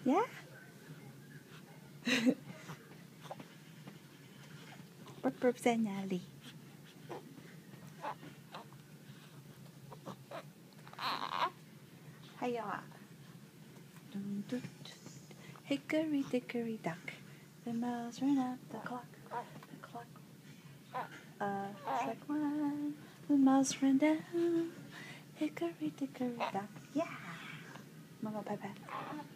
Yeah? Burp ra nhà lì. Hay ạ. Hickory dickory dock, the mouse ran up the clock. The clock struck one, the mouse ran down. Hickory dickory dock. Yeah! Mama, bye bye.